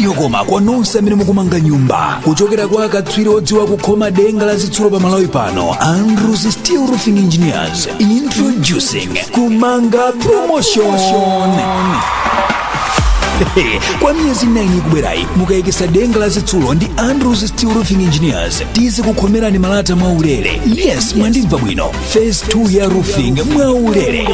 yokoma kwa nonse amene mukumanga nyumba. Kuchokera kwa akatswiri odziwa kukhoma denga la zitsulo pa Malawi pano, Andrews Steel Roofing Engineers introducing Kumanga Promotion. Kwa miezi 9 kubwerayi mukayikisa denga la zitsulo ndi Andrews Steel Roofing Engineers tizi kukhomerani malata mwaulere. Yes, mwandimva bwino. Phase 2 ya roofing mwaulere.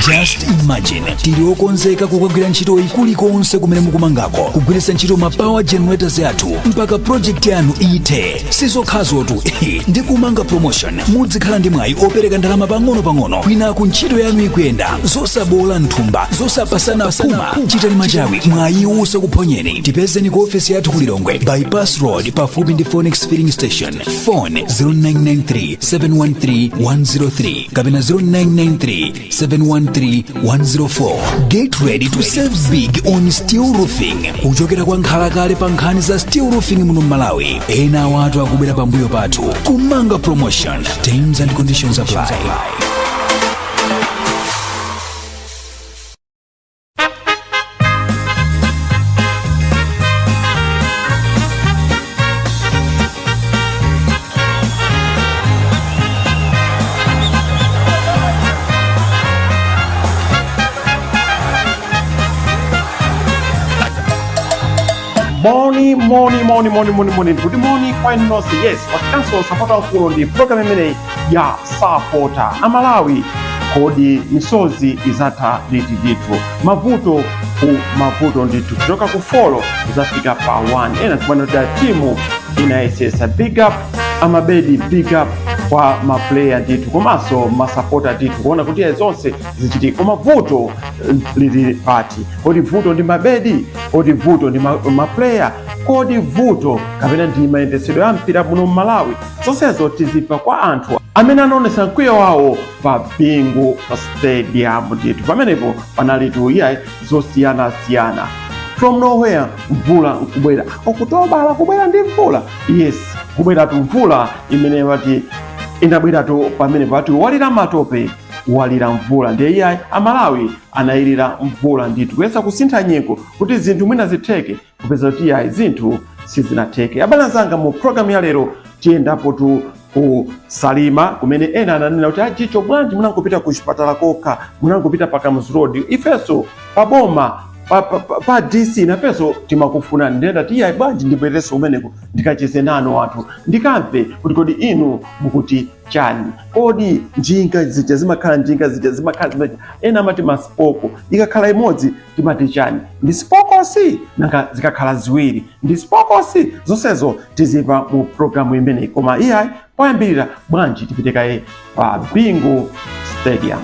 Just imagine tili okonzeka kukagwira ntchito kulikonse kumene mukumangako, kugwiritsa ntchito ma power generators athu mpaka project yanu ite. Sizokhazotu ndi Kumanga Promotion muzikhala ndi mwayi opereka ndalama pang'ono kwinaku ntchito yanu ikuyenda zosabola nthumba zosapasana puma. Chitani machawi mwayi usakuphonyeni. Tipezeni ku ofisi yathu kulilongwe bypass road pafupi ndi Phoenix filling station. Phone 0993 713 103 kapena 0993 713 104. Get ready to save big on steel roofing. Kuchokera kwa nkhalakale pa nkhani za steel roofing muno Malawi. Ena watu akubwera pambuyo pathu. Kumanga Promotion. Terms and conditions apply. Morning. Good morning, fine nose. Yes, wakanso Sapota mkulu ndi program imene ya Sapota. Amalawi kodi misozi izata ditu. Mavuto nditu. Kutoka kufolo izafika pa 1. Ena kumanotea timu inaesesa big up. Amabedi big up kwa maplayer nditu. Komaso masapota nditu. Kuona kutia zonse zichiti. Kwa mavuto lidi party. Kodi vuto ndi mabedi. Kodi vuto ndi maplayer. Kodi vuto kapena ndi mayendesedwe ya mpira muno Malawi. Zonsezo tizipa kwa anthu amene anaonesa mkwiyo wawo pa bingu pa stadium nditu. Pamenepo panalitu iya zosiyana. From nowhere mvula nkubwera. Okutobala kubwera ndi mvula. Yes, kubwera tu mvula imene wati inabwera tu pamenepo wati walira matope walira mvula. Ndiye iya Amalawi anayirira mvula nditu. Kuyesa kusintha nyengo kuti zinthu mwina zitheke kupeza kuti iya zinthu sizinatheke. Abana zanga mu program ya lero tiyendapo tu ku Salima kumene ena ananena kuti achicho bwanji munangopita ku chipatala kokha, munangopita pa Kamuzu Road. Ifeso paboma pa DC na peso timakufuna ndenda tiya bwanji ndibwereso umeneko ndikacheze nano watu ndikamve kuti kodi inu mukuti chani. Kodi njinga zija zimakhala ena amati maspoko ikakhala imodzi timati chani. Ndi spoko si nanga zikakhala ziwiri ndi spoko si. Zonsezo tiziva mu programu imene koma iya poyambirira bwanji tipitekaye pa Bingu Stadium.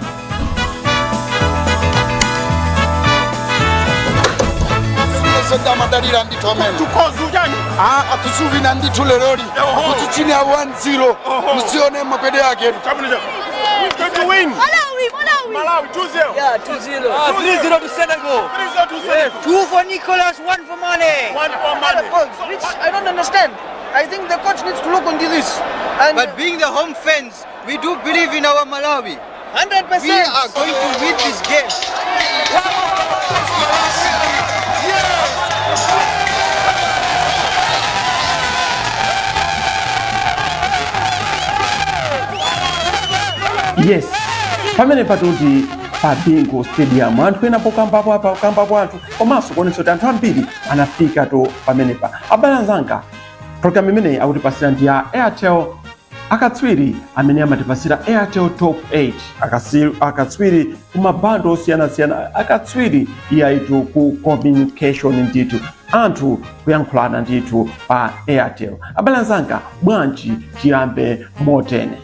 Madalira ndithu amene Tukuzujani atusuvina ndithu leroli kuti chini ya 1-0 musione mapede yake. to win. Malawi 2-0. Yeah, 2-0. 3-0 to Senegal. 3-0 to Senegal. 2 for Nicolas, 1 for Mane. 1 for Mane. Which I don't understand. I think the coach needs to look into this. But being the home fans, we do believe in our Malawi. 100%. We are going to win this game. Yes. Pamene patuti pa Bingu Stadium anthu ena pokambapo apa kambapo anthu komanso kuonesa kuti anthu ambiri anafika to pamene pa. Abana zanga program imene akutipasira ndi ya Airtel akatswiri amene amatipasira Airtel Top 8 akatswiri kumabando osiyana akatswiri iyaitu ku communication nditu anthu kuyankhulana nditu pa Airtel. Abana zanga bwanji tiyambe motene.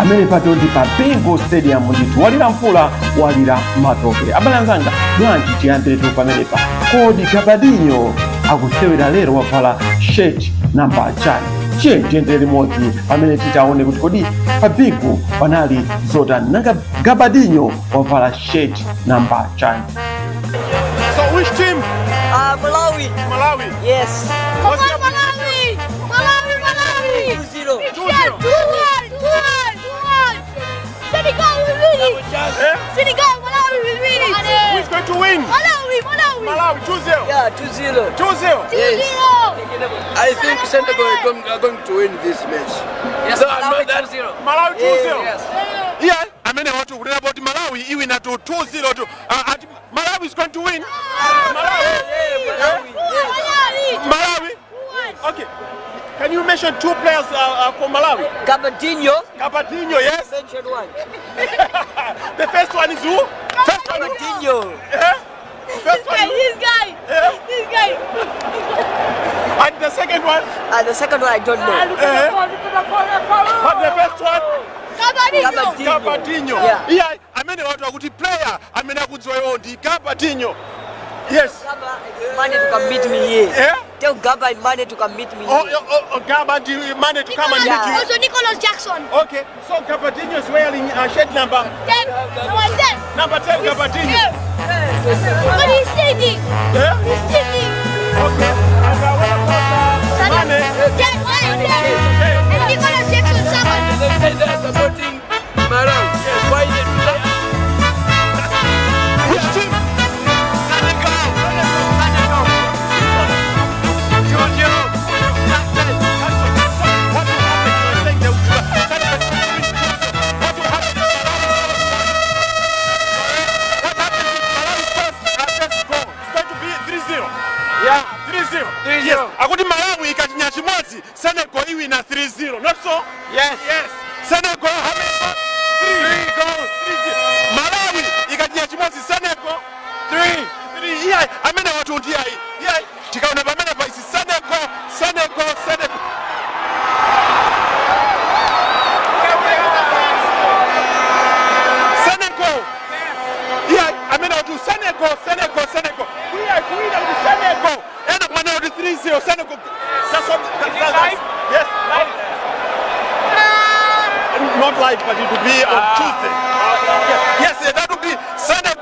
pamene patoti pa Bingo Stadium ndithu walira mfula walira matope. Abale anzanga bwanji tiyambiretu pamenepa. Kodi Gabadinho akusewera lero wavala shirt namba chani? Tiyendere limodzi pamene titaone kuti kodi pa Bingo panali zotani. Nanga Gabadinho wavala shirt namba chani? So which team? Malawi. Malawi. Yes. Come on, Malawi! Malawi! 2-0. 2-0. 2-1! Senegal will win it! Senegal, Malawi will win it! Who's going to win? Malawi! Malawi 2-0. Yeah, 2-0. 2-0. 2-0! I think Senegal are going to win this match. Yes, No, Malawi no, that- 2-0. Malawi 2-0. Yes. Yeah, I mean, I want to read about Malawi. Even at 2-0. Malawi is going to win. Malawi. Okay. Can you mention 2 players for Malawi? Gabadinho. Gabadinho, yes. Mention one. The first one is who? First one is Gabadinho. First one. This guy! And the second one? And the second one I don't know. But the first one? Gabadinho! Gabadinho. Yeah. I mean, what a good player. I mean, I could say, oh, the Gabadinho. Yes. Gaba money to come meet me here. Yeah? Tell Gaba money to come meet me here. Oh, Gabadinho managed to come and meet you. Also Nicholas Jackson! Okay, so Gabadinho is wearing shirt number 10! Number 10! number 10. Gabadinho. But he's singing! Yeah? He's singing! Okay. And what about Mane? 10! And Nicholas Jackson 7! They are supporting Malawi. Why they Which team? Yeah, 3-0. 3-0. Yes. Akuti Malawi ikatinya chimodzi, Senegal iwina 3-0. Not so? Yes. Yes. Senegal how many goals? 3 goals. 3-0. Malawi ikatinya chimodzi, Senegal 3. Yeah, amene watu ndiye. Yeah, tikaona pamene pa isi Senegal. Senegal. Yeah, amene watu Senegal. Yeah, kuina kuti Senegal. Ena kwana kuti 3-0 Senegal. That's what. Yes. Not live, but it will be on Tuesday. Yes, that will be Senegal.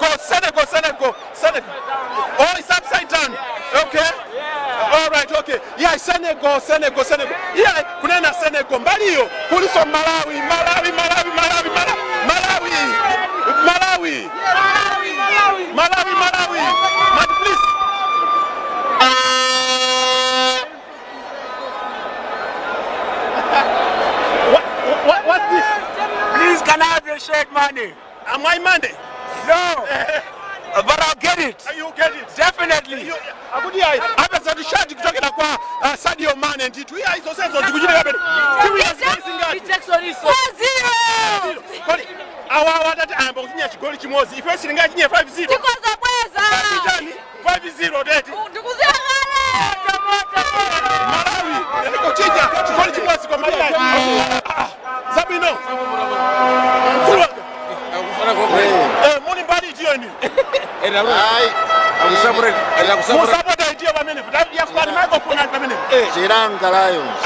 Oh, it's upside down. Okay. All right. Okay. Yeah, Senegal. Yeah, kunena Senegal. Mbali hiyo kuliso Malawi. But please. What's this? Please, can I have your shirt money? Am I Monday? No. But I'll get it. You get it. Definitely. Akudia hapa za shati kutoka kwa Sadio Mane nditu. Yeah, hizo senzo zikujina hapa. Timu ya Singa. Jackson is 4-0! Kodi awa watata amba kunya chigoli chimozi. Ife Singa kinye 5-0. Tikoza kweza! 5-0 deti. Tukuzihangale! Malawi kuchinja chigoli chimozi kwa Malawi. Zabino. Muni mbali jioni. Musapota idio pamene. Ya kwa microphone pamene. Chiranga Lions.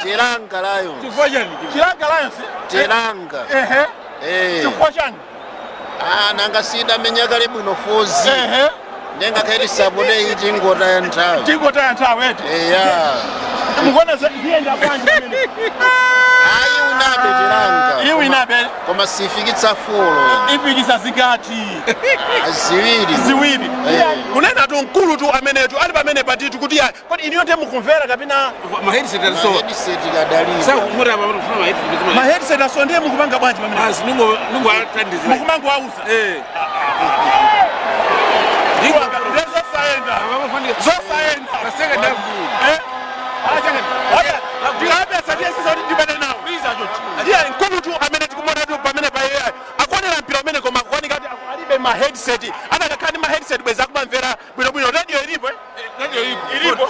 Chiranga Lions. Chiranga Lions. Chiranga. Chifojani. Nanga sida menyaka libwino fozi. Nenga kaiti sabone iti ngota ya nthawi. Tingota ya nthawi eti. Yeah. Mukona zienda kwanje pamene. Ayi unabe Chiranga. Iwe inabe. Koma sifikitsa fulo. Ifikisa zingati. Ziwiri. Kunena tu nkulu tu amene tu ali pamene patitu kuti kodi iniyote mukumvera kapena Ma headset kadalira. ma headset asonde mukupanga bwanji pamene. Nungu atandizi. Mukumango ausa. Zosaenda. Maseka dafu. Yeah, nkulu tu amene tikumona tu pamene pa yeye. Akonera mpira amene koma kwani kati alibe ma headset. Ana kakani ma headset bweza kumamvera bwino radio ilipo. Radio ilipo.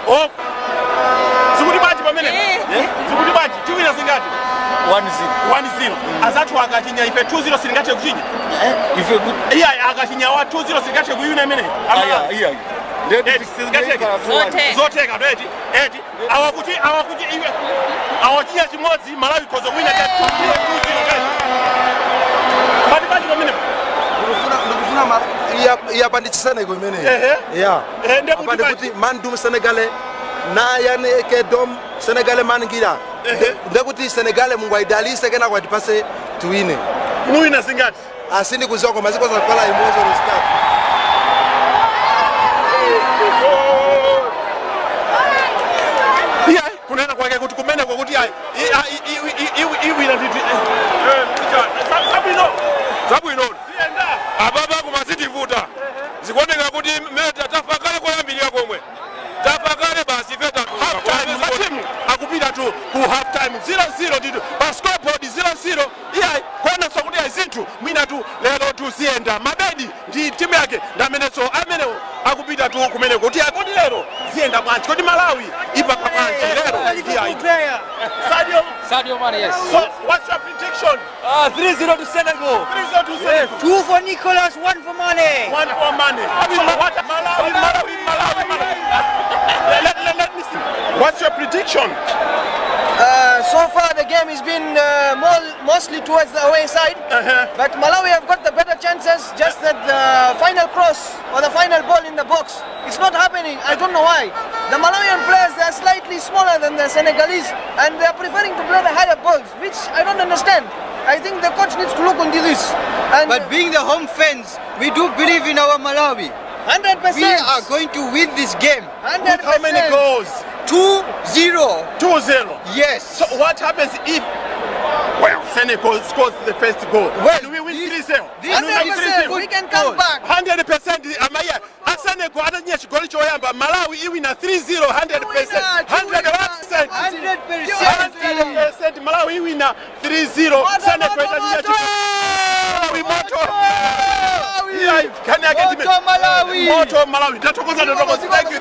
Oh. Zikuti baji pamene. Zikuti baji. Tiwina zingati. 1-0 azatu akatinya ife 2-0 silingache kuchinya ife iya akatinya wa 2-0 silingache kuyuna imene iya zoteka eti awakuti iwe awachinya chimodzi Malawi kozo wina 2-0 bali pamene ndikufuna yapandichisana iko imene apande kuti mandum Senegalais na yani kedom Senegalais mangira ndekuti Senegalais mungu aidalise kena kwa tipase tuine muina singati asini kuzoko maziko za kwala imozo restart kunena kwake kuti kumene kwakuti iwina titi zabwino ababa kumazitivuta zikuoneka kuti meta tafakale koyambirira komwe tafakale basi feta half time za timu akupita tu ku half time 0-0 ndito pa scoreboard 0-0 iya kona sokuti azinthu mwina tu lero tuziyenda mabedi ndi timu yake ndameneso amenewo akupita tu kumene kuti akodi lero ziyenda bwanji kodi Malawi ipaka bwanji lero iya Sadio Mane, yes. So what's your prediction? 3-0 to Senegal. 3-0 to Senegal. 2 for Nicholas, 1 for Mane. 1 for Mane. So what Malawi. Let me see. What's your prediction? So far the game has been mostly towards the away side, but Malawi have got the better chances, just that the final cross or the final ball in the box, it's not happening. I don't know why. The Malawian players, they are slightly smaller than the Senegalese and they are preferring to play the higher balls, which I don't understand. I think the coach needs to look into this. And But being the home fans, we do believe in our Malawi. 100%. We are going to win this game. 100%. How many goals? 2-0. 2-0. Yes. So what happens if Senegal scores the first goal? Well, do we win 3-0? 100%. We can come back. 100%. Amaya. Senegal atanyesha chigoli choyamba Malawi iwina 3-0 100%. 100%. 100%. Malawi iwina 3-0. Senegal itanyesha chigoli moto. Moto Malawi. Tatokoza. Thank you.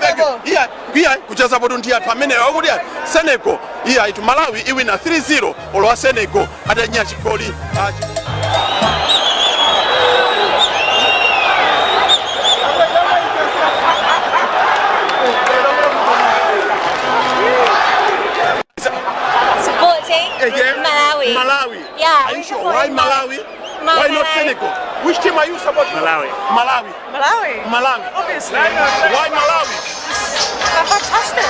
Iya kucheza bodo ndia Pamene okuti Senegal iya itu Malawi iwina 3-0 olwa Senegal atanyesha chigoli. Malawi. Yeah. Are you sure? Why Malawi? Why not Senegal? Which team are you supporting? Malawi. Obviously. Why Malawi? They're fantastic.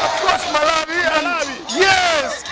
Of course, Malawi. Yes.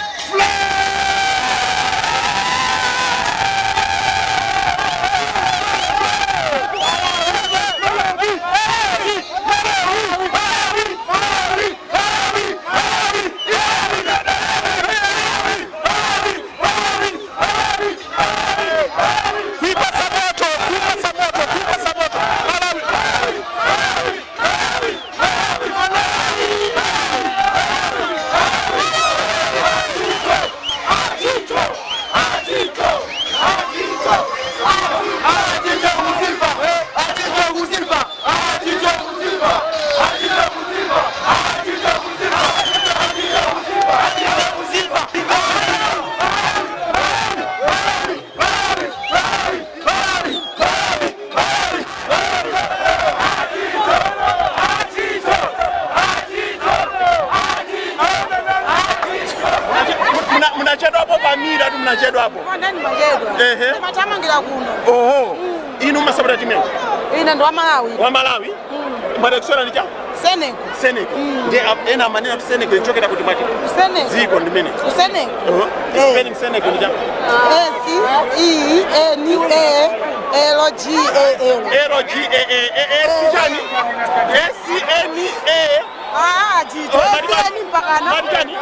Inu masabira timu. Ina ndo Malawi. Wa Malawi? Madakusora ni cha? Senegal. Ena maneno Senegal nchokera kuti mati. Senegal. Ziko ndi mene. Senegal. Spelling Senegal ni cha? S-E-N-E-L-G-A-L. Sijani? S-E-N-E. Jito. S-E-N mpakana. Madikani?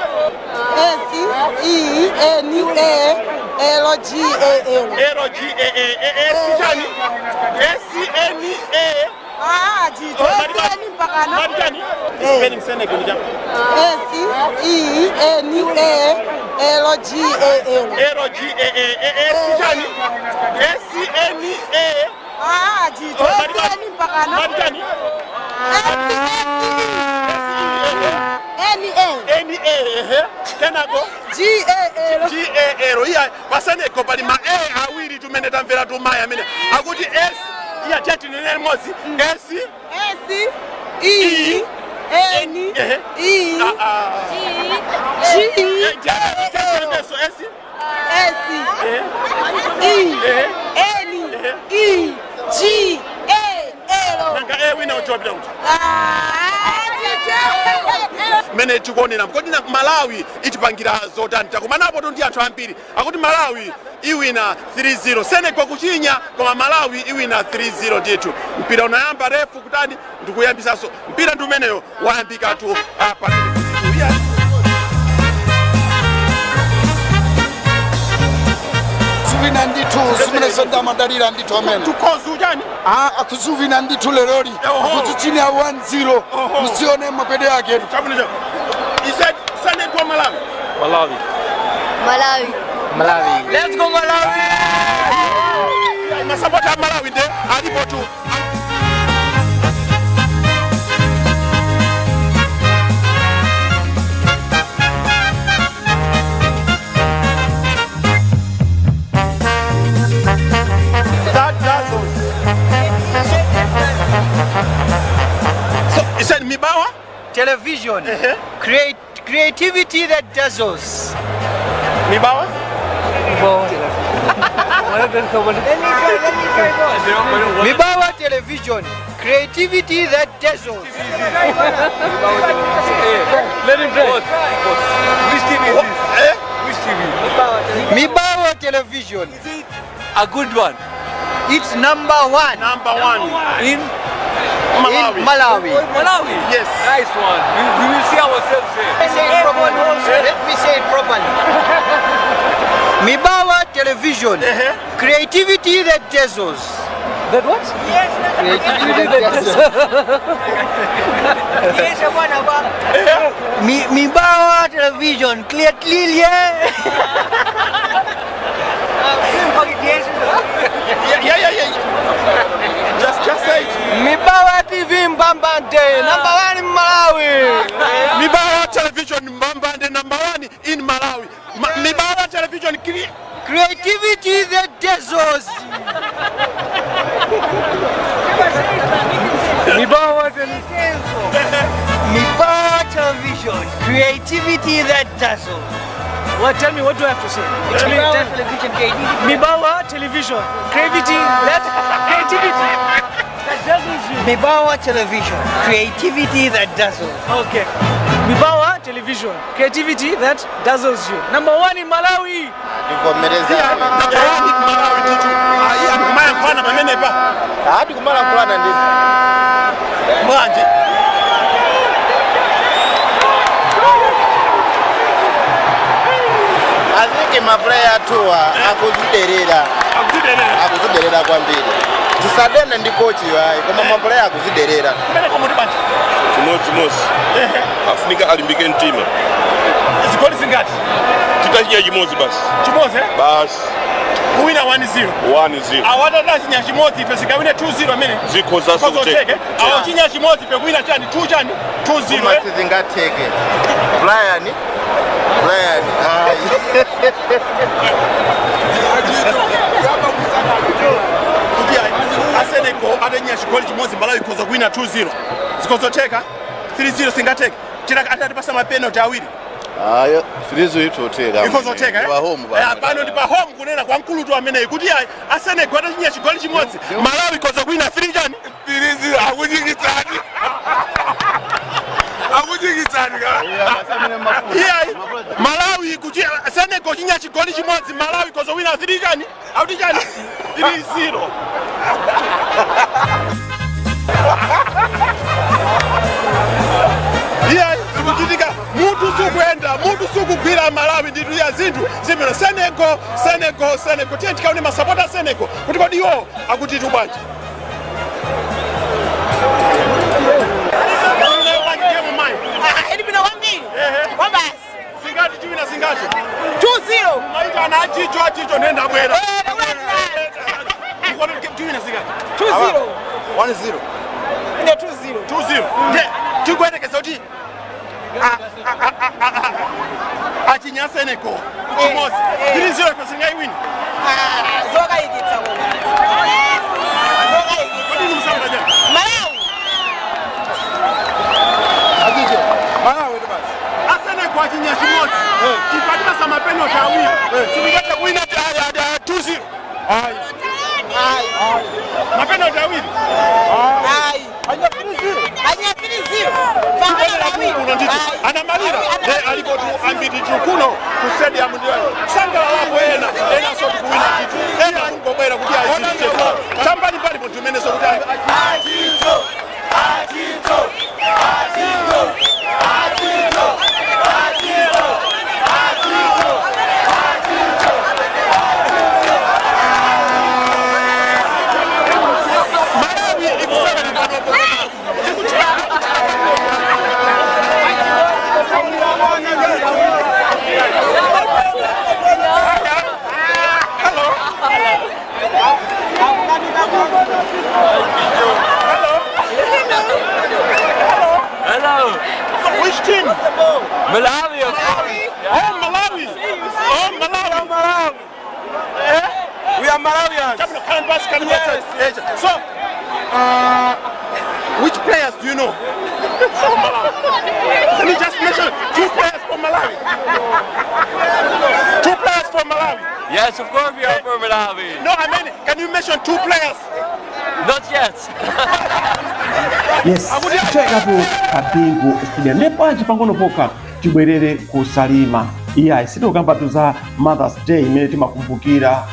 S-E-N-E-L-G-A-L. Sijani? S-E-N-E. Jito. S-E-N mpakana. Madikani? Spelling Senegal ni cha? S-E-N-E-L-G-A-L. Sijani? S-E-N-E. jito seni mpakano Kenako G-A-L iya paseneko pali ma A awiri tumene tamvera tumaya amene akuti S iya chati nene mozi S E N E G G-A-L nanga wina uchopita kuti mene tikuonera kodi Malawi itipangira zotani takumanapo ndi anthu ambiri akuti Malawi iwina 3-0 Senegal kuchinya koma Malawi iwina 3-0 ndithu mpira unayamba refu kutani ndikuyambisanso mpira ndi umeneyo wayambika tu apa Kuzuvina ndithu zimene sonda madalira ndithu amene tukozu chani kuzuvina ndithu leroli kuti chini ya 1-0 musione makwede yake chabwino isaid Senegal Malawi. Let's go Malawi. Masapota Malawi nde alipo tu So, is it Mibawa? Television. Creativity that dazzles. Mibawa? Mibawa television. Creativity that dazzles. Let him play. Which TV is this? Which TV? Mibawa television. A good one. It's number one. In Malawi. Malawi? Yes. Nice one. We will see ourselves there. Let me say it properly. Mibawa television. Creativity that dazzles. That what? Creativity that dazzles. Mibawa television. Clearly, yeah. Just say it. Mibawa TV Mbambande, number one in Malawi. Mibawa television Mbambande, number one in Malawi. Mibawa television creativity that dazzles. Mibawa television, creativity that dazzles. What? Tell me, what do I have to say? Mibawa television, Mibawa television, creativity that dazzles you. Mibawa television, creativity that dazzles. Okay. Mibawa television, creativity that dazzles you. Number one in Malawi. I think my player too akuziderera kwambiri tisadene ndi kochi wayi koma maplayer akuziderera chimodzimodzi afunika alimbike mtima zigoli zingati titachinya chimodzi basi kuwina 1-0 awatata chinya chimodzi ife zikawine 2-0 amene zikhoza soteke awo chinya chimodzi ife kuwina chani 2-0 zingateke Brian Senegal adanya chigoli chimodzi Malawi ikhoza kuwina 2-0 zikozoteka 3-0 singateke chira atatipasa mapenalty awiri ayo 3-0 itoteka ikozoteka pano ndi pa home kunena kwa mkulutu amene kuti Senegal adanya chigoli chimodzi Malawi ikhoza kuwina 3-0 akujikitsani Malawi kuti Senegal chinya chigoli chimodzi Malawi ikhoza kuwina 3-0 auti chani 3-0 zikuchitika mutu sukugwira Malawi nditu ya zinthu zimene Senegal tiye tikaone masapota Senegal kuti kodi iwo akutitu bwanji singati 2-0 maita na achicho nenda bwera 2-0 1-0. Ine 2-0. 2-0. Tikuyelekeza kuti achinyaseneko chimozi 3-0 pasingaiwini Zokayikitsa koma. kodi musambanya Malawi. Akije. Malawi ndo basi. aseneko achinya chimozi ipatika sama penalty awiri sinikata kuwina 2-0 Ai. mapenalty awiri Ai. Anya 3-0. Fangala awiri. anamalira aliko tu ambititu kuno ku stadium ndio sangala wapo ena so kuwina kitu ena kungobwera kuti aisite chambani pali muntu mene so kuti achito Hello. Which team? Malawi. Oh, Malawi. Oh, Malawi. We are Malawians. Yes. So, which players do you know from Malawi? Can you just mention 2 players from Malawi? 2 players from Malawi. Yes, of course we are from Malawi. No, I mean, can you mention 2 players? Not yet. Yes, chekapo kapingu studio nepa chipangono poka tibwerere ku Salima. Iya sitokamba tuza Mother's Day imene timakumbukira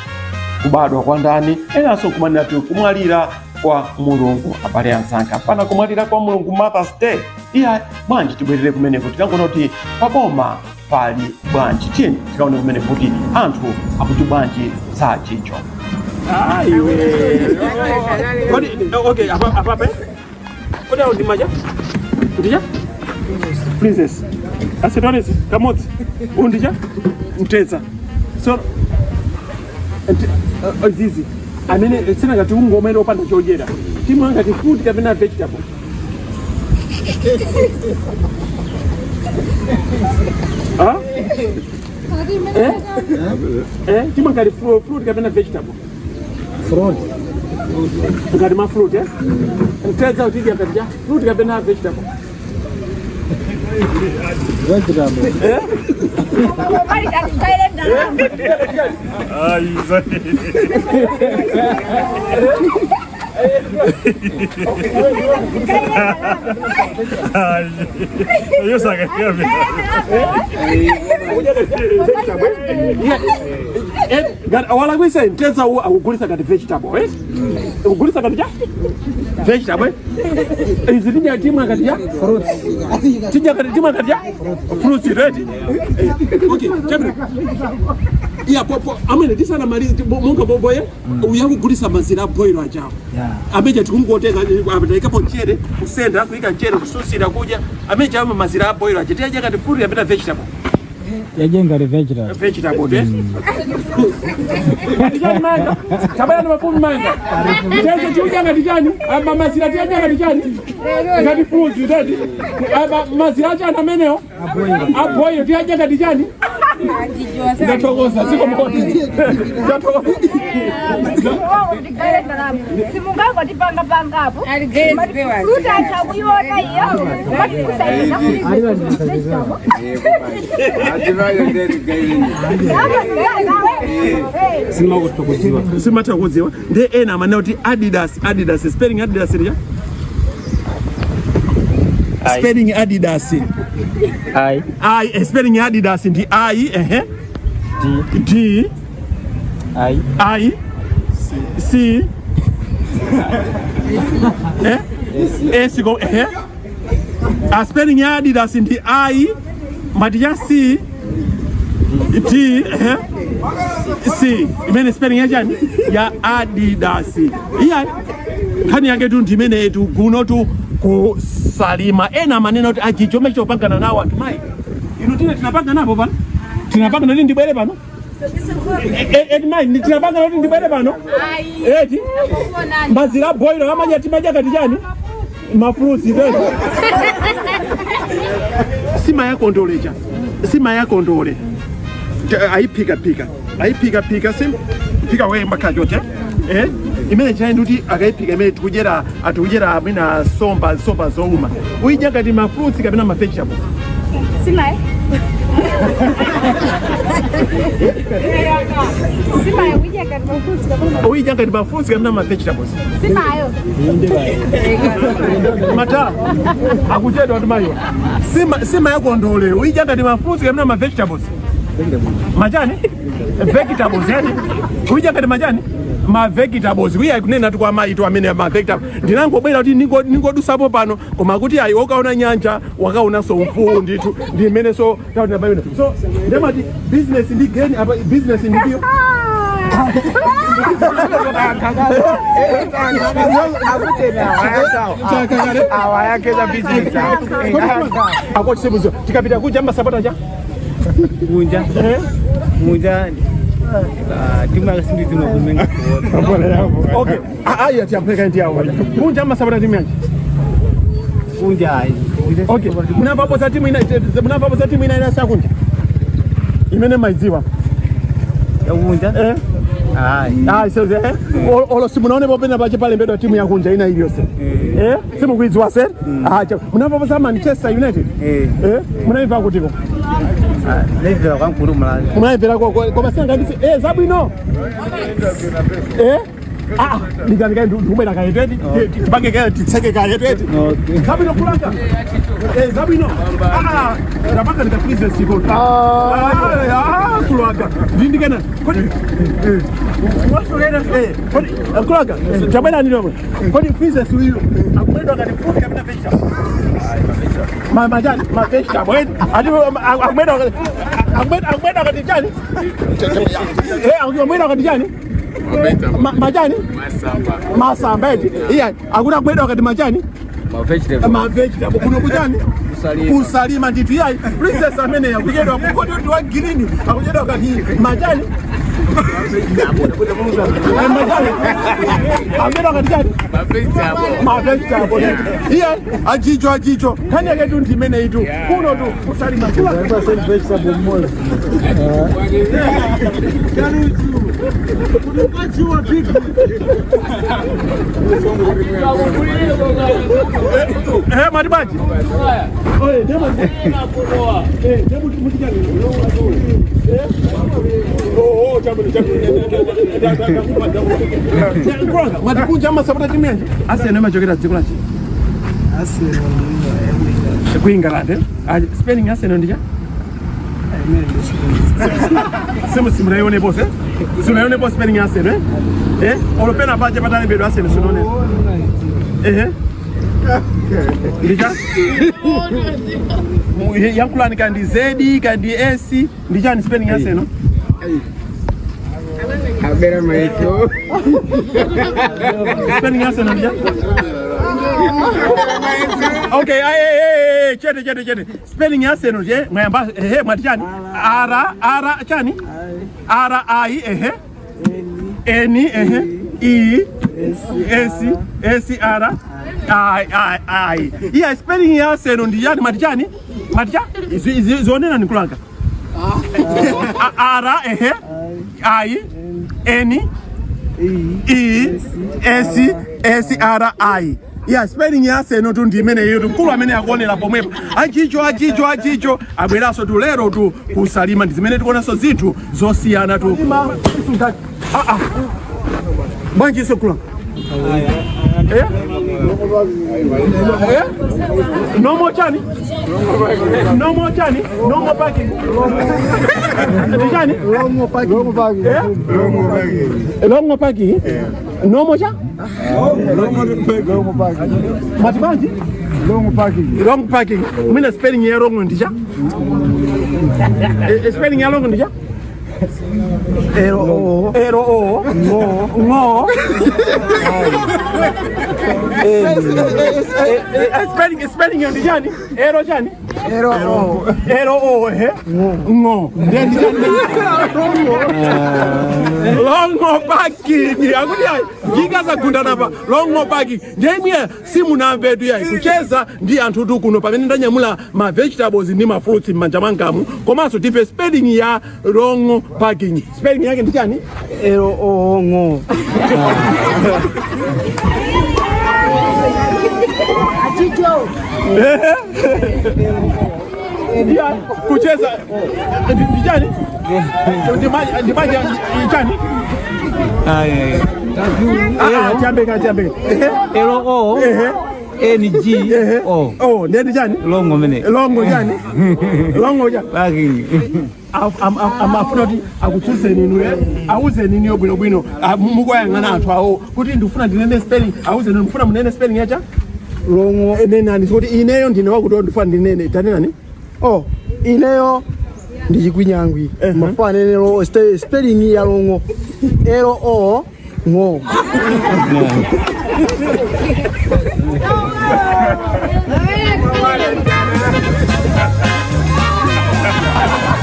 kubadwa kwa ndani enanso kumanira kumwalira kwa Mulungu abale anzanga pana kumwalira kwa Mulungu Mother's Day. Iya bwanji tibwerere kumene kuti tangono kuti paboma pali bwanji chini tikaone kumene kuti anthu akuti bwanji za chicho. Okay, apape. What are you doing, Ndija? Princess. Asetonesi, kamotsi. Undija? Mteza. So, zizi. Amene sina ngati ungomene opanda chojera. Timu anga ti food kapena vegetable. Ah? Timu anga ti fruit kapena vegetable. Fruit. Ngati ma fruit, Mteza utija kapja. Fruit kapena vegetable. Vegetable. Wala kwise Mteza ukugulisa kati vegetable, ukugulisa kati vegetable. Izidija timu kati fruits. Tija kati timu kati fruits ready. Okay, chapter. Yeah, popo. Amene disana mali munga boboye uyakugulisa mazira boilo ajawo. Ameja tikungoteka abataikapo chere kusenda kuika chere kususira kuja ameja mazira boilo ajawo. Tiaje kati fruit yapita vegetable. Yajenga vegetable. Vegetable, Katijani manga, kabaya na mafumi manga. Tiaje tiujanga tijani, aba mazira tiajanga tijani. Kati fruits ready. Aba mazira jana meneo. Aboyo tiajanga tijani. Ndatokoza siko mkoti. Ndatokoza. Simungango tipanga panga hapo. Fruta atakuiona hiyo. Simata kuziwa. Nde ena maneno ti Adidas, spelling Adidas nja? Spelling Adidas. I spelling Adidas ndi I D I C S go spelling Adidas ndi I matija C D C imene spelling yachani ya Adidas. Iya kani yake tu ndimene yetu kuno tu ku Salima ena maneno achicho mecho pangana nawo mai ino tine tinapanga napo pano tinapanga nini ndibwere pano Mai nitirabanga loti ndibere pano. Eti. Mazira boilo amanya timaja kati chani? Mafrusi ndio. Sima yako ndolecha. Sima yako ndole. Ayiphika sim. Phika we makajote. Imene chainduti akayiphika imene tukujera amina somba zouma. Uija kati mafruits kapena ma vegetables. Sima uija kati mafruits kapena ma vegetables. Mata akujedwa watu mayo. Sima yako ndole. Uija kati mafruits kapena ma vegetables. Majani? Vegetables yani. Uija kati majani? Ma vegetables. Uya kunena tu kwa maito amene ma vegetables. Ndinangobwera kuti ningodusapo pano koma kuti ayi okaona nyanja wakaona so mfuwu nditu ndimene so taona bayo. So ndemati business ndi gain apa business ndiyo. Tikapita kuja Sapota ja Munja timu akasindi kumenga okay aya tiapeka ndia hapo Munja Sapota timu yangu Munja okay mnavapo timu ina ina sakunja imene maiziwa ya Munja so olo simunaone bopena bache pale mbedo timu ya kunja ina hiyo simu kuizwa se mnavapo Manchester United mnaiva kutiko Levela kwa nkuru Malawi. Mnaivela kwa basanga ndisi zabwino. Nika ndumena kaeteti. Tibange kaya titseke kaeteti. Zabwino kulanga. Zabwino. Ndabanga ndikafrize siko. Kulanga. Ndindikana. Kodi. Wasogera kodi kulanga. Tabena ndino. Kodi freezer suyo. Akwenda kanifuka kabisa fisha. Majani, vegetable. Adi akwenda kati chani? Akwenda kati chani? Majani? Masamba. Iya, akuna kwenda kati majani? Ma vegetable. Kuno kujani? Salima nditu yai. Princess Pamene yakujeda kukodi wa green. Akujeda kati majani? Amena kati chani? Ma vegetable. Iya, ajicho. Kani yake tu ndimene itu. Kuno tu Salima. Vegetable moja. Madibaji. Oye, demo mutijani. Matikunja Sapota timu yangu. Arsenal machokera dziko lachi. Arsenal. Kuingala spelling Arsenal ndija? Simu naione boss Simu boss spelling Arsenal Olopena baje patane bedo Arsenal sunone. Ndija? Yankulani kandi Z kandi S ndija spelling Arsenal. Abera maito. Spelling Arsenal ndija? Okay, chete. Spelling Arsenal je, mwamba mwatichani? R chani? R I N E S R I. Yeah, spelling Arsenal ndiyani mwatichani? Mwaticha? Zonena nikulanga. R I N E S R I. Yeah, spelling ya Arsenal tu ndimene hiyo mkulu amene akuonera pomwepo. Ajicho abweraso tu lero tu kusalima ndimene tikuonaso zinthu zosiyana tu. Banji sokula. No more chani? No more packing. Chani? Long more packing. No more cha? Matibanji? Long packing. Mina spelling ya wrong ndija? Spelling ya wrong ndija? Ero spelling ya ndijani? Ero chani? Ero ngo. Longo parking. Akuti ngikaza gundana pa longo parking. Ndemwe simunamve tu yayi kucheza ndi anthu tu kuno pamene ndanyamula ma vegetables ndi ma fruits m'manja mangamu komanso tipe spelling ya longo parking. Spelling yake ndi chani? Ngo. Kucheza ndijani? Ndimaji chani? Tiambeka. L-O-N-G-O. Oh, ndendi chani? Longo mene. Longo chani? Longo chani? Parking. Amafuna kuti akutsuse ninu auze nini bwino mukoyang'ana anthu awo kuti ndifuna ndinene spelling auze nini mfuna munene spelling yacha longo enenani kuti ineyo ndine wakuti ndifuna ndinene tanenani ineyo ndichikwinyangwi mafana neno spelling ya longo L-O ngo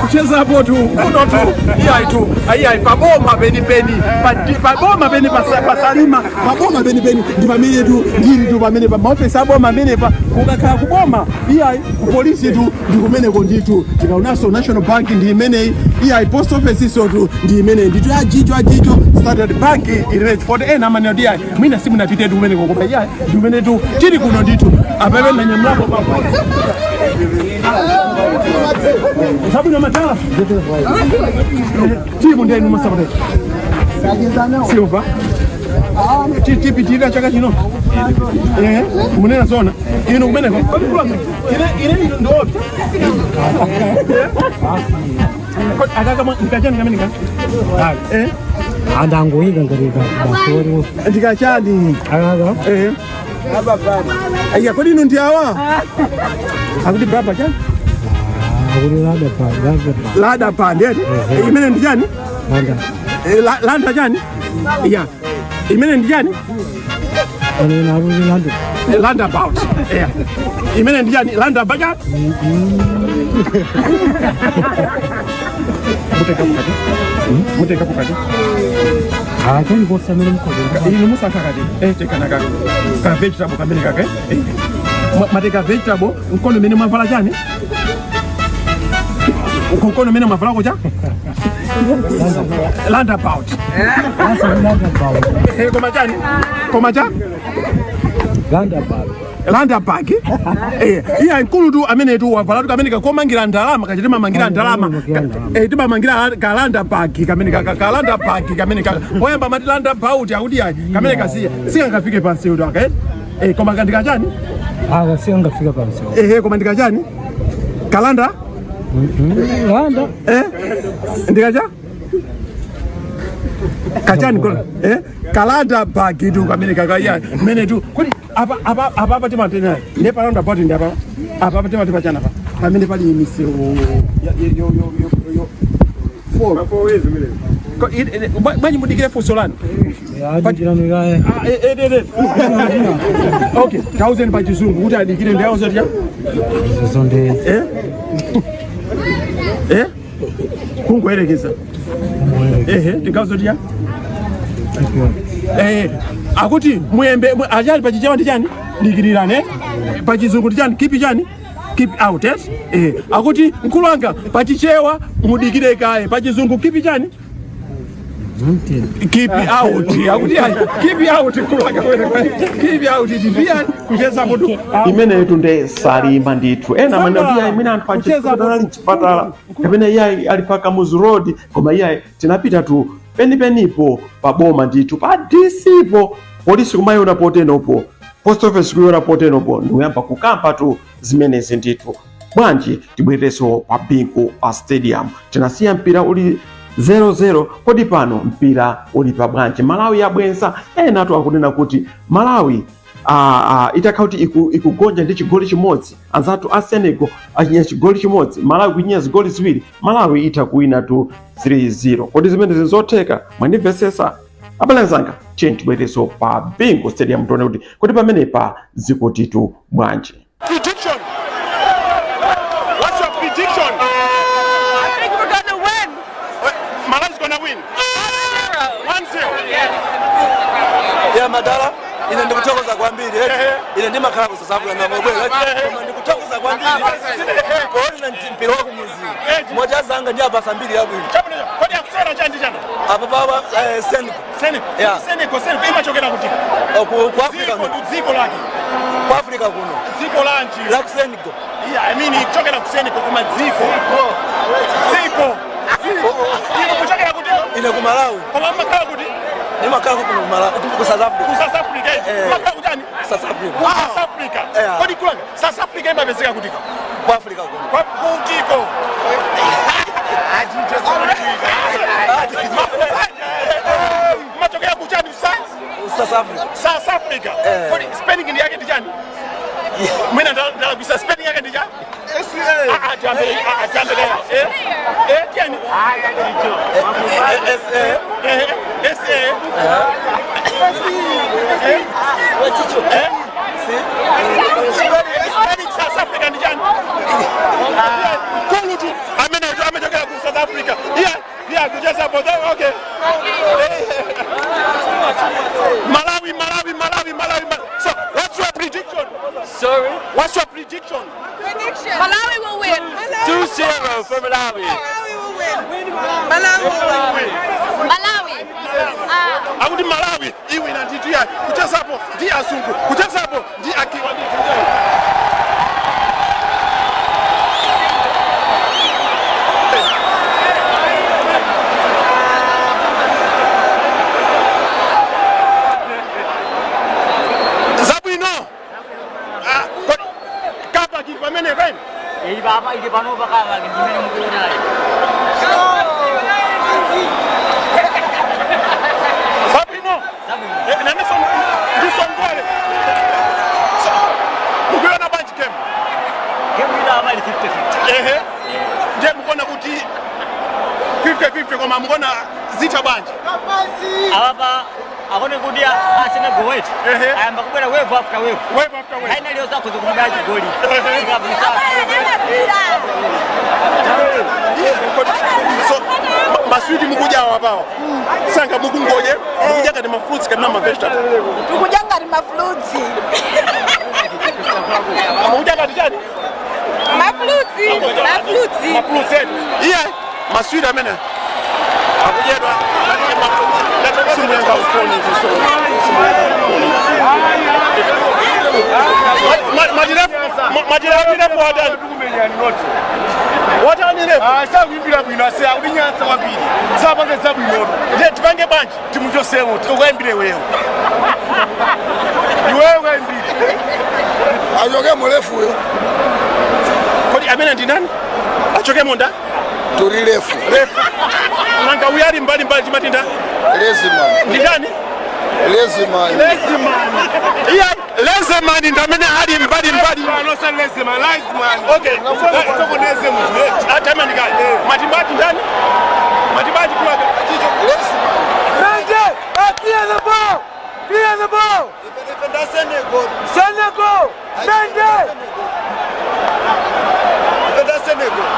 kucheza hapo tu kuno tu iyai paboma penipeni paboma peni pa Salima paboma penipeni ndi pamene tu ndili tu pamene pa maofisi aboma amene pa kukakhala kuboma iyai kupolisi tu ndi kumeneko nditu tikaonanso National Bank ndi imene iyai post office so tu ndi imene nditu ajijo Standard Bank ile for the ena amene iyai mwina simunapite tu kumeneko koma iyai ndi kumene tu tili kuno nditu apabe na nyamlako pa sabu na matala timu ndeni Sapota Silva tipi tira chaka chino munena zona ino kumeneko ile ndo akaka mkachani kama nika andango higa ngarika basoro ndikachani akaka aya kodi ino ndiawa akuti baba chani lada pa ndeti imene ndijani landa chani iya imene ndijani landa about imene ndijani landa baja muteka kukati kani kosa mene mkodo ino musa kakati teka naka ka vegetable kamene kake mateka vegetable mkono mene mwavala chani ukokono mene mwavala kocha land about koma cha landa bag iya nkulu tu amene tu wavala tu kamene kakomangira ndalama kachitima mangira ndalama tiba mangira ka landa bag kamene ka landa bag kamene poyamba mati landa about akuti ayi kamene kasiya singafike pansi uto aka koma kandika chani singafika pansi koma ndika chani kalanda landa ndikacha kachani kola kalanda bag tu kamene kakaya mene tu kuti apa timatena ne palanda bot ndi apa timati chana pa pamene pali miseo yo for ways mile ko mwanyi mudikire fusolani okay thousand pa chizungu kuti adikire ndawo zoti ya zonde kungoerekeza ndikazoti ya akuti muyembe ajali pachichewa ndi chani dikirirane pachizungu ndi chani kipi chani keep out akuti mkulu wanga pachichewa mudikire kaye pachizungu kipi chani keep out akuti keep out kulaka wewe keep out ndivia kucheza mutu imene yetu nde Salima ndithu ena mandiya imene anthu pacheza dalali chipatala kapena yai alipaka muzu road koma yai tinapita tu penipenipo paboma ndithu pa disipo polisi kumayona potenopo post office kuyona potenopo ndiyamba kukampa tu zimenezi ndithu bwanji tibwereso pa bingu pa stadium tinasiya mpira uli 0-0 kodi pano mpira uli pa bwanji Malawi yabwenza ena tu akunena kuti Malawi itakauti ikugonja ndi chigoli chimodzi anzatu a Senegal achinya chigoli chimodzi Malawi kuinya zigoli ziwiri Malawi itakuwina tu 3-0 kodi zimene zizotheka mwandimvesesa abalazanga chenti bwereso pa bingu stadium tone kuti pamene pa zikotitu bwanji prediction ya madala ine ndikutokoza kwambiri ine ndimakhala ku South Africa namabwera koma ndikutokoza kwambiri kuona mpira wa kumuzi moja zanga ndi apa sambiri yabwino kodi akusera chandi chano apa baba Seniko imachokera kuti ku Africa dziko lake ku Africa kuno dziko lanji la Seniko I mean ichokera ku Seniko kuma dziko kuchokera kuti ine ku Malawi koma makhala kuti ni makhala ku Malawi ku South Africa makhala kutani South Africa South Africa kodi kulanga South Africa imapezeka kuti ku Africa kuno kwa kutiko matokea kuchani South Africa kodi spelling ndi yake ndi chani mwina ndalabisa spelling yake ndi chani tiani South Africa ndi chani kulutu ametokea ku South Africa kucheza boda okay Malawi. So what's your prediction? Sorry? What's your prediction? Malawi will win. 2-0 for Malawi. Malawi will win. Malawi. Akuti Malawi iwe na nditi ya kucheza hapo ndi asungu kucheza hapo ndi akiwa Pamene ven. Ini bapa ini panu bakal lagi gimana mungkinnya. Sabino. Nani disongole. Mukiona banji game. Game ina amali 50-50. Je mkona kuti 50-50 koma mkona zita banji. Ababa akone kudia asina go wait. Ayamba kubera wave after wave. Wave after wave. Haina leo zako zikubaji goli. So maswidi mukuja hapa. Sanga mukungoje. Mukuja kati mafruits kana vegetable. Tukuja kati mafruits. Mukuja kati jani? Mafruits. Yeah. Maswidi amene. Akujedwa. Majirefu wadani wadani refu saa wimbila bwino ase udinyansa wabili saa bange za bwino je tubange banji timujo semo tukaimbile wewe wewe mbili ajoge mrefu wewe kodi amena ndi nani achoke monda turi refu nanga uyali mbali timatinda Salima ndi nani Salima iya Lazimani ndamene hadi mbali no sa Lazimani okay toko nezemu atama ndikai matibati ndani matibati kwa chicho Ranje clear the ball defender Senegal Ranje defender Senegal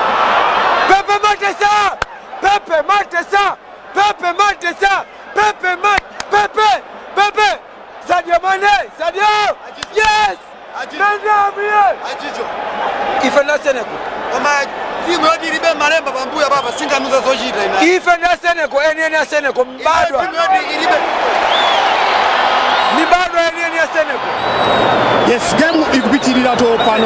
Pepe Sadio Mane yes nanga ajijo ifenda Senegal kama timu yodi libe malemba pambuya baba singa nuza zochita ina ifenda Senegal ene Senegal mbadwa timu yodi ilibe ni bado ene Senegal. Yes, game ikupitirira topa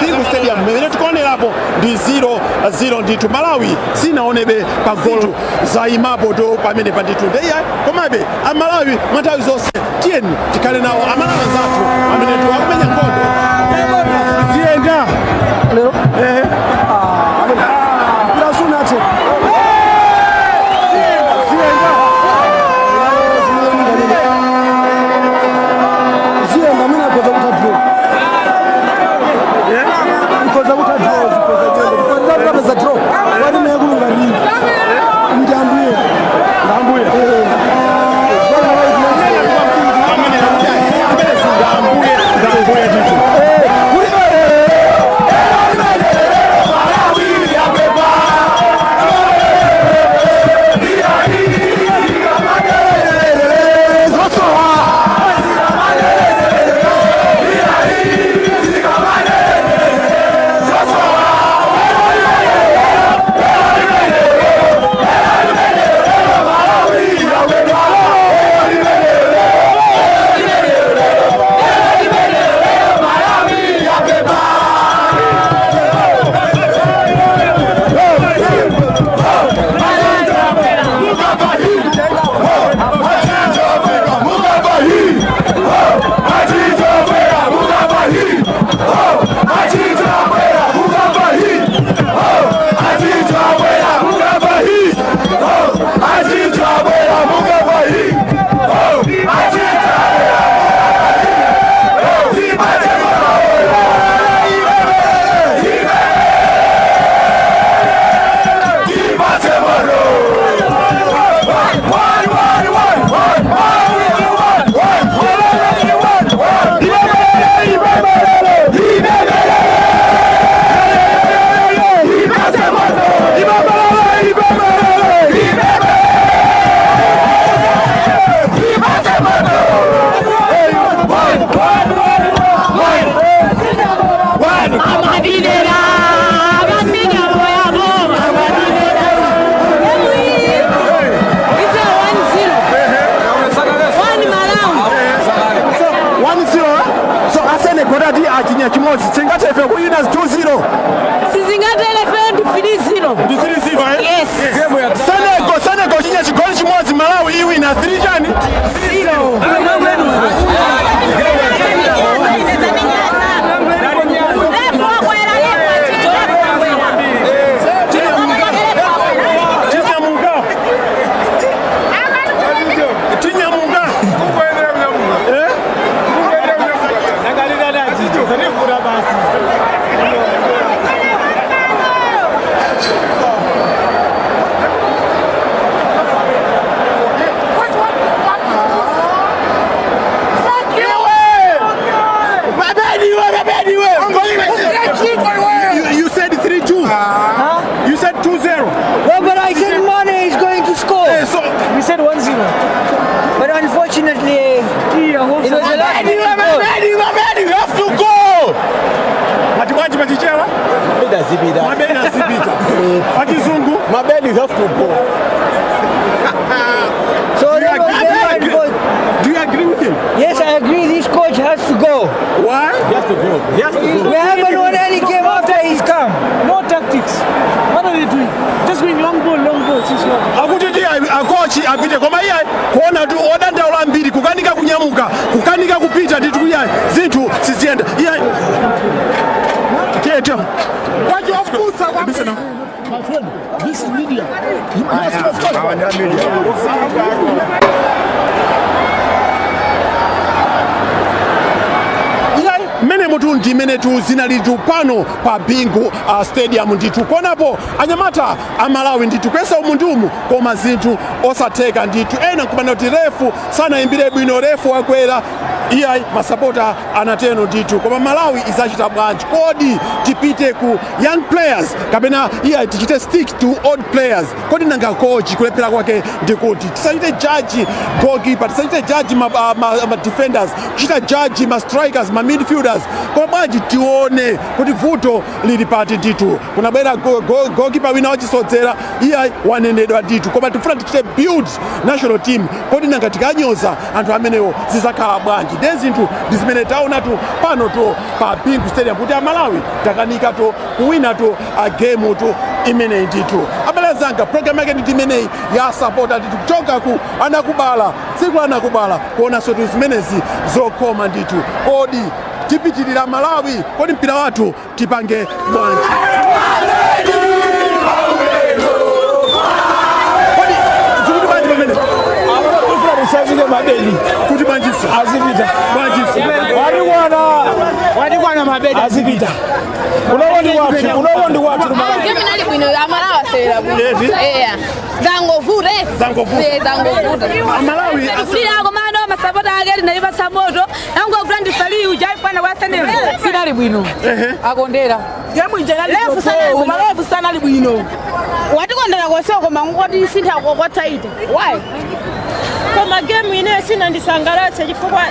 Bingu Stadium mmene tikuonerapo ndi 0-0 ndithu Malawi sinaonebe pa golo za imapoto pamene pandithu ndeya komabe amalawi mwanthawi zonse tiyeni tikhale nawo amalawi zathu amene tiwakumenya nkhondo ziyenda lero mpirasunathe Kenya chimodzi singatefe kuina 2-0. Sizingatele 3-0. 3-0 eh? Yes. Senegal chinya chigoli chimodzi Malawi iwina 3 chani? 0. You said 3-2. You said 2-0. No, but I said Mane is going to score. So we said 1-0. But unfortunately, it was a last Mabedi, you have to go. Matibaji Matichela? Mabedi Zibida. Akizungu? Mabedi, you have to go. So do you agree with him? Yes, I agree. This coach has to go. Why? He has to go. He has to go. We haven't won any game after he's come. No tactics. What are they doing? Just going long ball since long. Akutiti akochi apite koma iye kuona tu odanda ola mbiri kukanika kunyamuka kukanika kupita nditu kuya zinthu sizienda iye keto waje wakusa kabisa na My friend, this is media. You mene mutu ndimene tu zinalitu pano pa bingu stadium nditu konapo anyamata amalawi nditu kwesa umundumu koma zinthu osatheka nditu ena nkumana kuti refu sana imbire bwino refu wakwera iyayi masapota anateno nditu koma Malawi izachita bwanji kodi tipite ku young players kapena iyayi tichite stick to old players kodi nanga coach kulephera kwake ndikuti tisachite judge goalkeeper tisachite judge ma defenders kuchita judge ma strikers ma midfielders koma bwanji tione kuti vuto lili pati nditu kunabwera goalkeeper wina wachisodzera iyayi wanenedwa nditu koma tifuna tichite build national team kodi nanga tikanyoza anthu amenewo zizakhala bwanji dezinthu ndizimene taona tu pano tu pa bingu stadium kuti amalawi takanika tu kuwina tu a game tu imene nditu abelezanga program yake ndi imene ya Sapota nditu kuchoka ku anakubala tsiku anakubala kuona sotu zimenezi zokoma nditu kodi tipitirira Malawi kodi mpira wathu tipange bwanji kodi zikuti bwanji pamene Savile Mabedi. Kuti banjisi Azivita. Banjisi. Wadikwana Mabedi. Azivita. Unowondi watu. Kemi nali bwino amalawa sera bwino. Zango vure. Zango vure. Amalawi asira komando masapota ageri nali basamoto. Yango grandi sali ujai fana wasene. Sinali bwino. Akondera. Gemu injali lefu sana kumalefu sana libwino. Watikondera kwesoko mangoti sintha kwa tight. Why? Koma game ine sina ndisangalatse chifukwa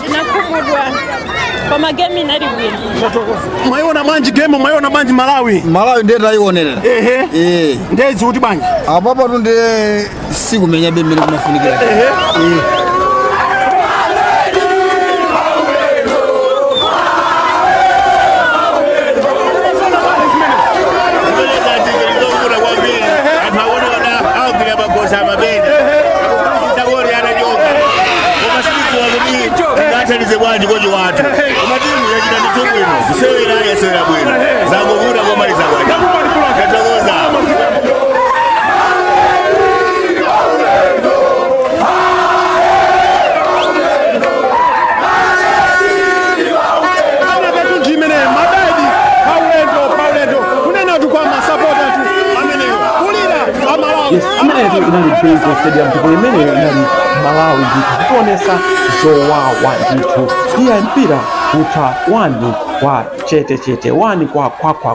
inakumudwa koma game inali bwino. Mwaiona manji game mwaiona manji Malawi ndiye taionera ndezi kuti banji apapo tu ndiye sikumenya bemene kumafunikira Bwanji koji watu umatimu yajita nditubwino kusewera yasewera bwino zanguvura komaliza bwanji katogoza ana betu jimene Mabedi Pauledo kunena tu kwa Sapota tu amene kulira Malawi amene inali bingu stadium ndipo imene inali Malawi ndikuonesa zowawa ndithu iya mpira utha 1 kwa chete 1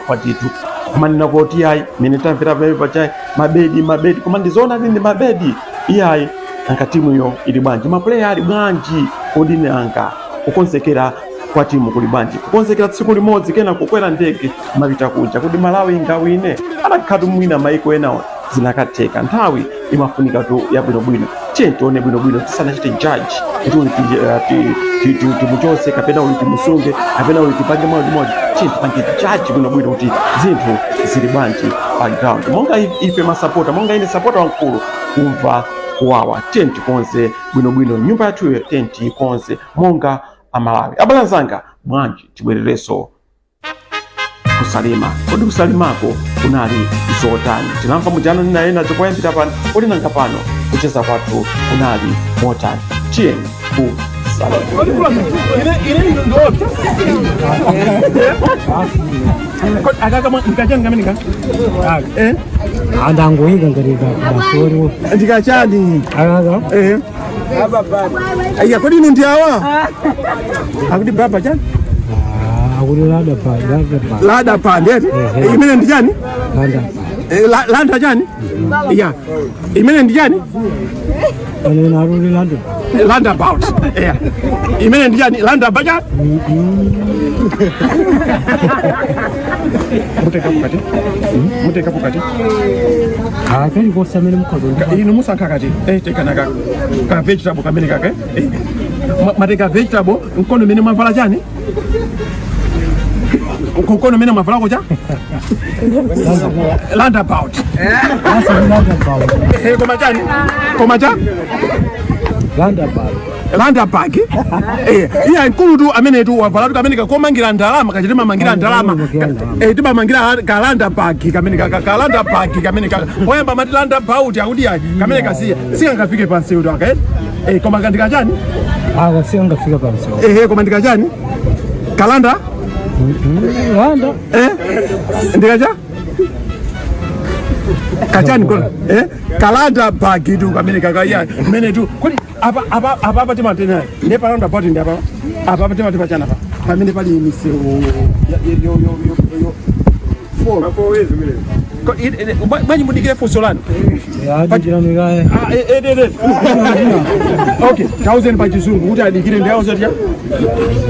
kwa ndithu kumanena kuti iyayi mene tamvera pamene pachai Mabedi koma ndizoona ndi Mabedi iyayi nanga timu iyo ili bwanji mapuleya ali bwanji kodi nanga kukonzekera kwa timu kuli bwanji kukonzekera tsiku limodzi kena kukwera ndege mapita kunja kuti Malawi ingawine anakhatu mwina maiko enawo zinakatheka nthawi imafunika tu yabwinobwino tione bwinobwino tisanachite judge kuti uli timuchose kapena uli timusunge kapena uli tipange mmoja tipange judge bwinobwino kuti zinthu zili bwanji pa ground. Monga ife masapota, monga ine sapota wankulu kumva kuwawa tikonze bwinobwino nyumba yathuyo tikonze monga Amalawi. Abalanzanga mwanji tibwerereso kusalima. Kodi kusalimako kunali zotani? Tinamva mujano ninaena zokoyambira pano kodi nanga pano kucheza kwathu kunali motani. Tiyeni ku Salima. Akaka mkachani kamini ka? Andangoyika ngarika basoro. Ndikachani. Akaka. Aya kodi nundi awa? Akudi baba chani? Akudi lada pa ndeti? Imene ndijani? Landa chani? Iya. Imene ndijani? Landa about. Yeah. Imene ndijani? Landa baja? Muteka pukati. Kani kosa mene mkozo. Ino musa kakati. Teka naga. Ka vegetable kamene kake. Mateka vegetable mkono mene mavala chani? Mkono mene mavala koja? Landa about. Koma chani? Koma cha? Landa bag. Iya nkulu amene tu wavala kamene kakomangira ndalama kachitema mangira ndalama. Tiba mangira ka landa bag kamene ka landa bag kamene ka. Oyamba mati landa bout akudi ayi kamene kasiya. Singafike pansi uto akae. Koma kandika chani? Singafika pansi. Koma ndika chani? Kalanda? Landa. Ndika cha? Kachani kola. Kalanda bag tu kamene kakaya. Mene tu. Apa tima tena nepa ronda boti ndapa apa tima chana pa pamene pali mise yo for wezi mile ko mwanyi mudikire fosolano ya jirani gae okay 1000 pa chizungu kuti adikire ndi auzo tia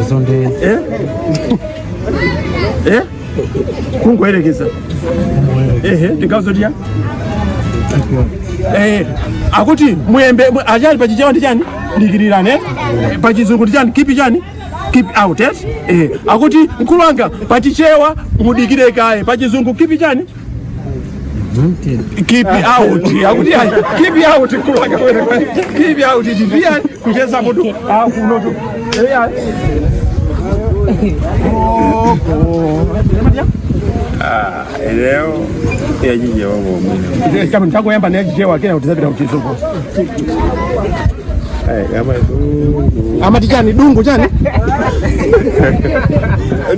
sonde kungoerekeza ndikauzo tia akuti muyembe ajali pachichewa ndi chani ndikirirane pachizungu ndi chani kipi chani keep out akuti mkulu wanga pachichewa mudikire kae pachizungu kipi chani keep out akuti keep out mkulu wanga keep out ndivia kucheza mutu kunotu leo ya jiji wao mimi kama nitako yamba na jiji wake na utazabira uchizungu kama dungu ama tijani dungu jani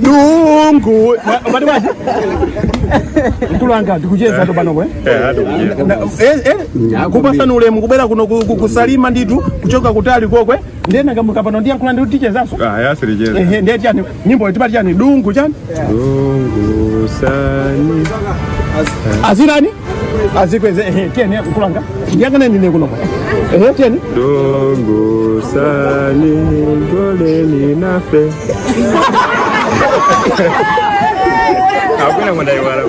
dungu bado bado mkulanga tukujeza ndo banongo kupasana ule mukubera kuno kusalima nditu kuchoka kutali kokwe ndena kama kapano ndiya kuna ndi tichezaso yasiricheza ndiye chani nyimbo itibali chani dungu chani dungu sani azirani azikweze tiene kulanga ndiyangana nine kuno tiene dungu sani gole ni nafe hakuna mwandai wala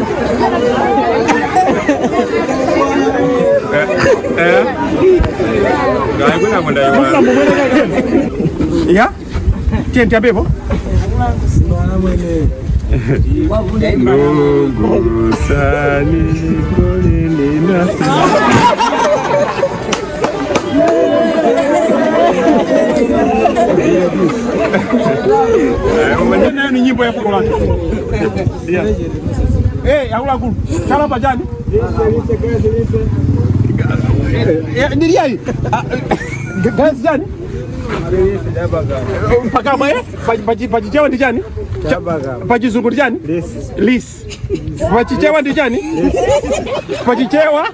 hakuna mwandai wala ya tiente abebo Lungu sani golini nafe Umanyana ni nyimbo ya Fulani. Yaula kulu. Chala pajani. Ndiri yayi. Gazi jani? Pakama pachichewa ndi chani? Pachizungu ndi chani? Lis. Pachichewa ndi chani? Pachichewa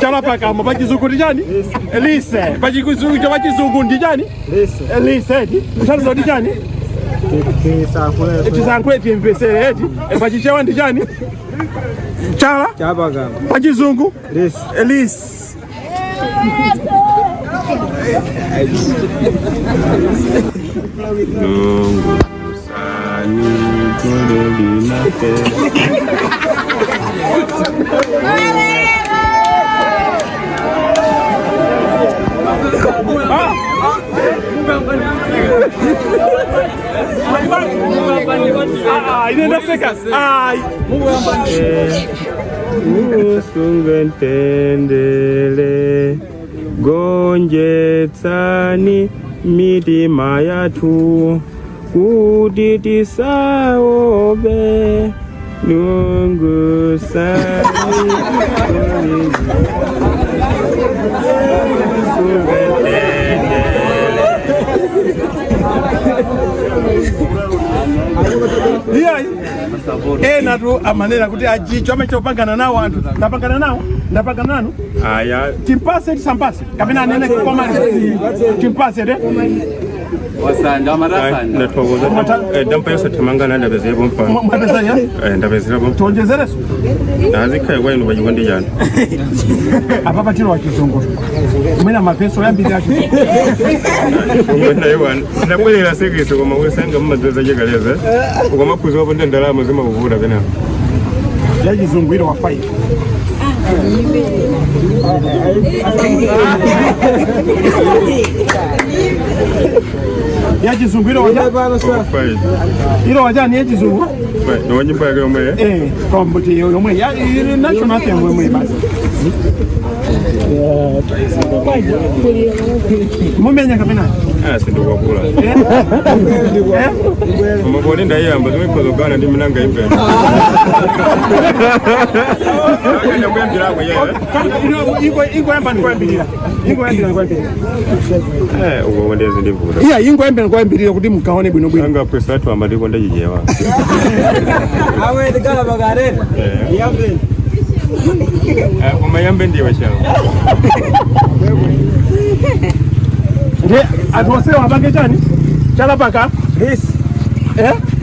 chala pakama pachizungu ndi chani? Lise. Pachizungu ndi chani? Lise. Mshalizo ndi chani? Tisankule timpesere eti pachichewa ndi chani? Chala? Pachizungu? Lis. Lungu sani golini nafe Inaenda sekas. Usungentendele gonjetsani mitima yathu kuti tisaope nungusani natu amanera kuti ajicho amechopangana nawo anthu ndapangana nawo aya timpase tisampase kapena anene koma timpase de wasanda marasanda ndathokoza ndampesa thamangana ndabezera bompa mwapesa ya ndabezera bompa tonjezereso ndazikhaya kwa ino bajikondi jana apa patiro wa kizungu mwina mapeso yambira ati mwina yewana ndabwelera sekeso koma wesanga mmadzoza jegaleza koma kuzo hapo ndalama zima kuvura kana ya kizungu ile wa 5 ya kizungu ile waja ile waja ni ya kizungu no wanyimba yake omwe kombuti yo omwe ya national anthem omwe basi mumenya kapena sindokakula umabone ndayamba zimepozogana ndi minanga imbe ingoyambira kuti mukaone bwinobwino anga presatu amadiko ndajijewa umayambe ndiwe chao nde atoseo apange chani chalapaka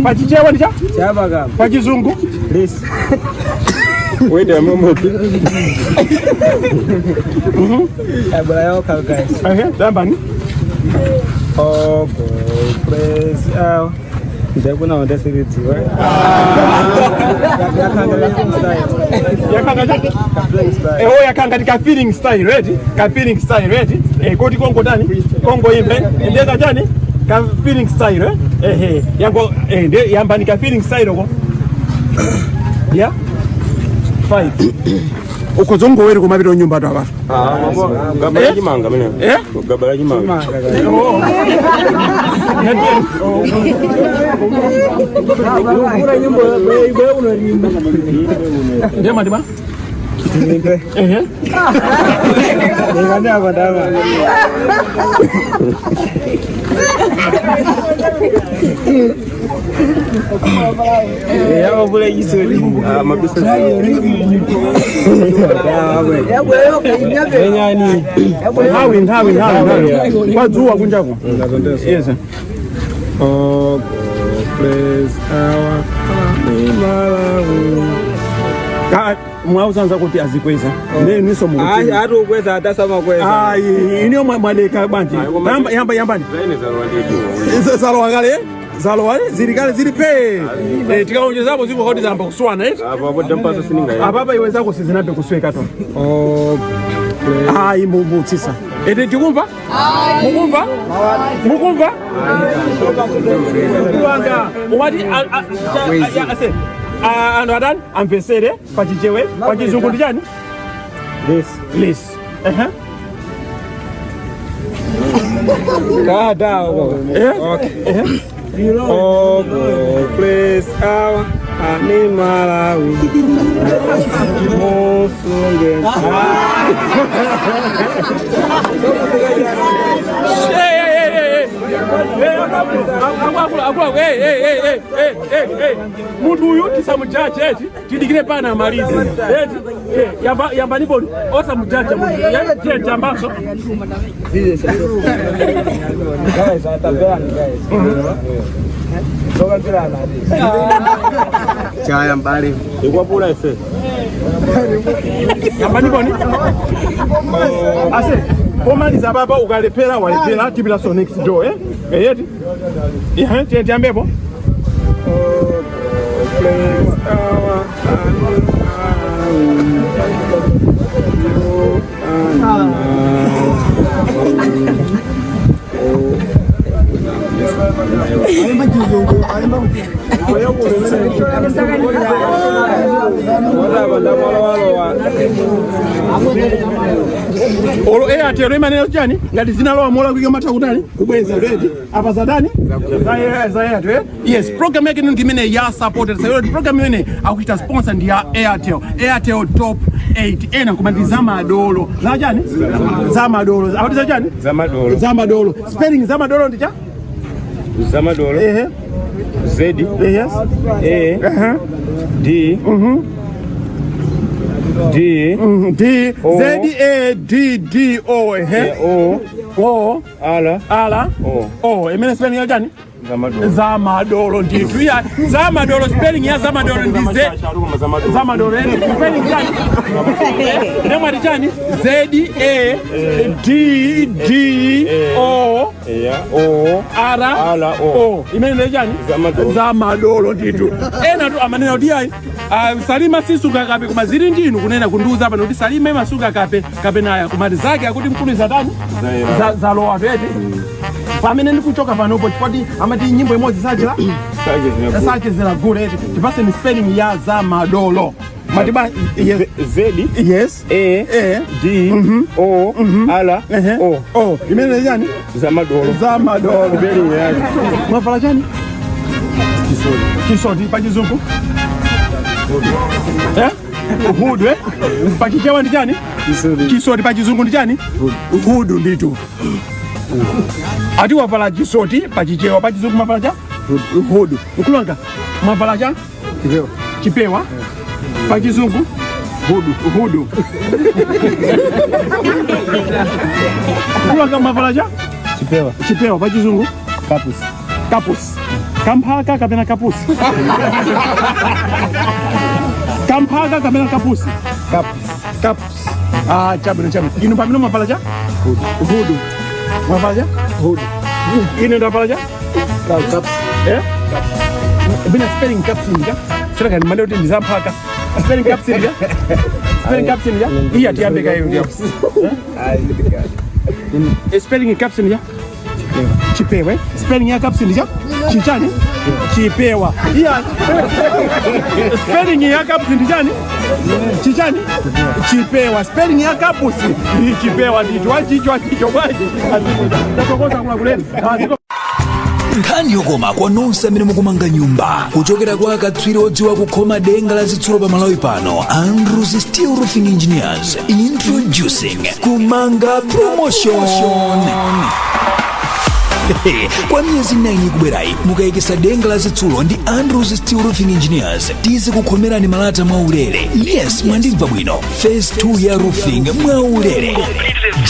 pachichewa ndicha pachizungu wait a moment dambani praise ndakuna ndasiridziwa yakanga tika feeling style ready koti kongo tani kongo imbe ndeka chani ka feeling style yango yamba nika feeling style ko ya 5 ukozongo were kumapita nyumba to apa gabala chimanga mene gabala chimanga ndema ndema Hawi kwazuwa kunjako yes praise our Malawi mwausanza kuti azikweza niso mukuti ari ukweza atasama kweza iniyo mwaleka banji yambani zalo zirikale ziri pe tikaonjezapo zipo kodi zamba kuswana apapa iwe zako sizinabe kusweka to mbutsisa ete tikumva mukumva kuwanga umati ano adani amvesere pachichewe pachizungu ndi chani lesi Oh, praise our Malawi. Mundu uyu tisamujaje eti tidikire pana amalize eti yamba nipo osa mujaje mundu ye jambaso guys atapani guys soka kila na chaya mbali ikwa pula ese yamba nipo ni ase pomaliza baba ukalepera walepera tibila so next door yeti tiambepo Olo Airtel imanena chani ngati zinalowa mola kuika matha kutani kubweza ready apa zadani za Airtel. Yes, program yake ndi imene ya Sapota. Sayo program imene akuita sponsor ndi ya Airtel top 8 ena koma ndi zamadolo za chani zamadolo apati za chani zamadolo spelling zamadolo ndi cha zamadolo Z yes A D D D Z A D D O O ala O imene spelling ya chani zamadolo nditu ya zamadolo spelling ya zamadolo ndi Z zamadolo spelling chani nemwati chani Z A D D O ala O imene chani zamadolo nditu ena tu amanena kuti ayi Salima sisuka kape koma zili ndinu kunena kunduza pano kuti Salima imasuka kape naya kumati zake akuti mkulu zatani zalowa pete pamene ndikuchoka panopo chifukwa amati nyimbo imodzi sachezera gule tipase ni spelling ya zamadolo matiba Z yes A D O ala O imene yani zamadolo spelling yake mwavala chani kisoti pa chizungu Hudu pachichewa ndi chani kisoti pa chizungu ndi chani hudu nditu ati wavala chisoti pachichewa pa chizungu mavala cha hudu ukulanga mavala cha chipewa pa chizungu hudu ukulanga mavala cha chipewa pa chizungu kapus kamphaka kapena kapusi kamphaka kapena kapusi kapus chabwino inu pamene mavala cha hudu mavala cha hudu ine ndavala cha caps bina spelling caps nja sira ni mande ndi zamphaka spelling caps nja iya tiambeka hiyo ndio spelling caps nja chipewa spelling ya caps nja chichani chipewa iya spelling ya caps nja chichani chipewa spelling ya kapusi chipewa ndicho bwaji atakoza kuna kuleta nkhani yokoma kwa nonse amene mukumanga nyumba kuchokera kwa akatswiri odziwa kukhoma denga la zitsulo pa Malawi pano Andrews Steel Roofing Engineers introducing kumanga promotion. Kwa miyezi 9 kubwerayi mukayikisa denga la zitsulo ndi Andrews Steel Roofing Engineers tizi kukhomerani malata mwaulere. Yes, mwandimva bwino. Phase 2 ya roofing mwaulere.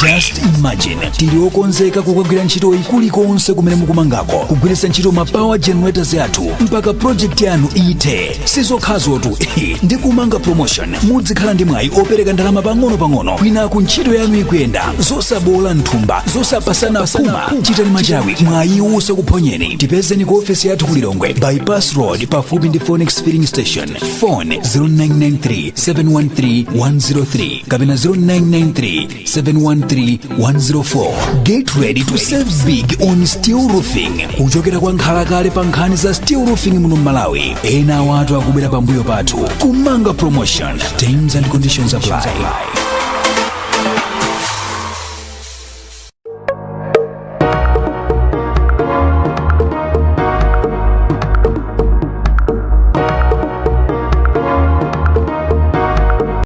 Just imagine tili okonzeka kukagwira ntchito kulikonse kumene mukumangako kugwiritsa ntchito ma power generators athu mpaka project yanu ite sizokhazotu ndi kumanga promotion mudzikhala ndi mwayi opereka ndalama pang'ono kwina ku ntchito yanu ikuyenda zosabola nthumba zosapasana puma chitani machawi mwayi usakuphonyeni tipezeni ku ofesi yathu ku Lilongwe bypass road pafupi ndi Phoenix filling station phone 0993 713 103 kapena 0993 713-104. Get ready to save big on steel roofing. Kuchokera kwa nkhalakale pa nkhani za steel roofing muno Malawi. Ena watu akubera pambuyo pathu. Kumanga promotion. Terms and conditions apply.